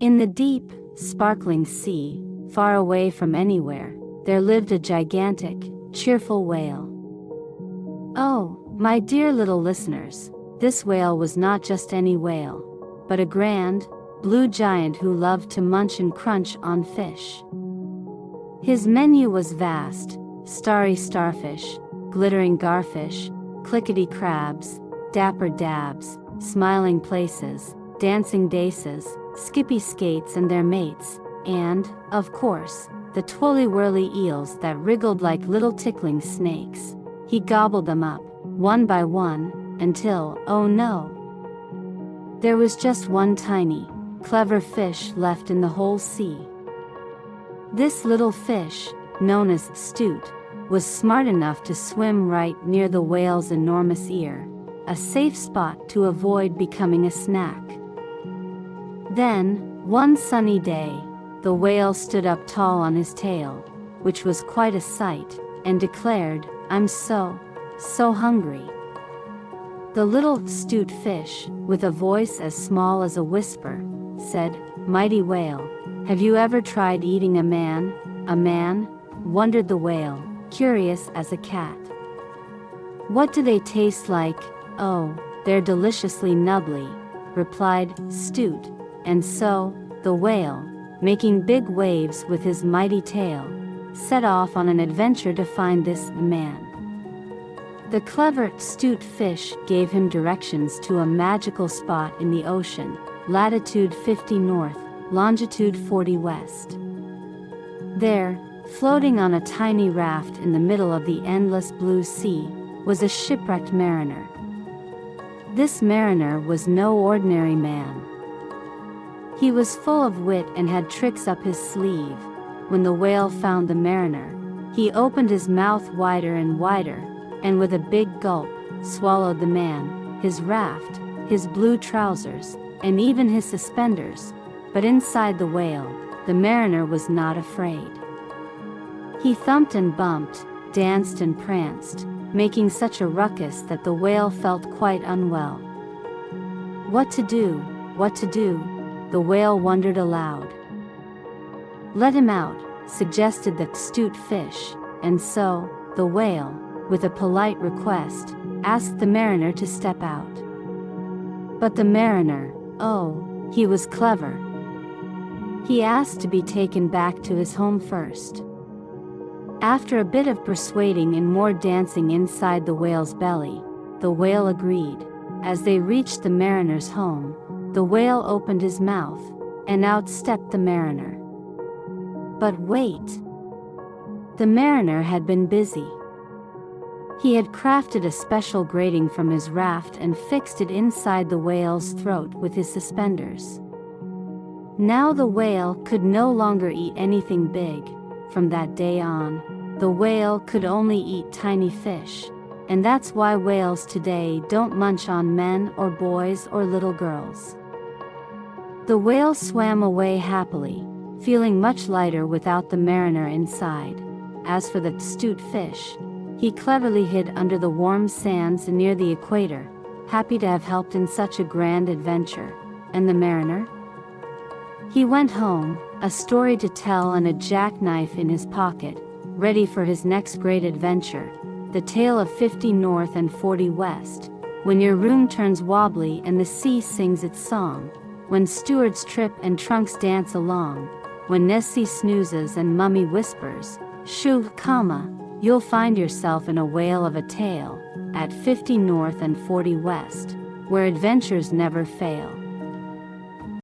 In the deep, sparkling sea, far away from anywhere, there lived a gigantic, cheerful whale. Oh, my dear little listeners, this whale was not just any whale, but a grand, blue giant who loved to munch and crunch on fish. His menu was vast: starry starfish, glittering garfish, clickety crabs, dapper dabs, smiling places, dancing daces, skippy skates and their mates, and, of course, the twirly-whirly eels that wriggled like little tickling snakes. He gobbled them up, one by one, until, oh no! There was just one tiny, clever fish left in the whole sea. This little fish, known as Stoot, was smart enough to swim right near the whale's enormous ear, a safe spot to avoid becoming a snack. Then, one sunny day, the whale stood up tall on his tail, which was quite a sight, and declared, "I'm so hungry." The little Stoot fish, with a voice as small as a whisper, said, "Mighty whale, have you ever tried eating a man?" "A man?" wondered the whale, curious as a cat. "What do they taste like?" "Oh, they're deliciously nubbly," replied Stoot. And so, the whale, making big waves with his mighty tail, set off on an adventure to find this man. The clever Stoot fish gave him directions to a magical spot in the ocean, latitude 50 north, longitude 40 west. There, floating on a tiny raft in the middle of the endless blue sea, was a shipwrecked mariner. This mariner was no ordinary man. He was full of wit and had tricks up his sleeve. When the whale found the mariner, he opened his mouth wider and wider, and with a big gulp, swallowed the man, his raft, his blue trousers, and even his suspenders. But inside the whale, the mariner was not afraid. He thumped and bumped, danced and pranced, making such a ruckus that the whale felt quite unwell. What to do, what to do? The whale wondered aloud. "Let him out," suggested the Stoot fish, and so, the whale, with a polite request, asked the mariner to step out. But the mariner, oh, he was clever. He asked to be taken back to his home first. After a bit of persuading and more dancing inside the whale's belly, the whale agreed. As they reached the mariner's home, the whale opened his mouth, and out stepped the mariner. But wait! The mariner had been busy. He had crafted a special grating from his raft and fixed it inside the whale's throat with his suspenders. Now the whale could no longer eat anything big. From that day on, the whale could only eat tiny fish, and that's why whales today don't munch on men or boys or little girls. The whale swam away happily, feeling much lighter without the mariner inside. As for the Stoot fish, he cleverly hid under the warm sands near the equator, happy to have helped in such a grand adventure. And the mariner? He went home, a story to tell and a jackknife in his pocket, ready for his next great adventure, the tale of 50 north and 40 west, when your room turns wobbly and the sea sings its song, when stewards trip and trunks dance along, when Nessie snoozes and Mummy whispers, "Shoo, comma," you'll find yourself in a whale of a tale, at 50 north and 40 west, where adventures never fail.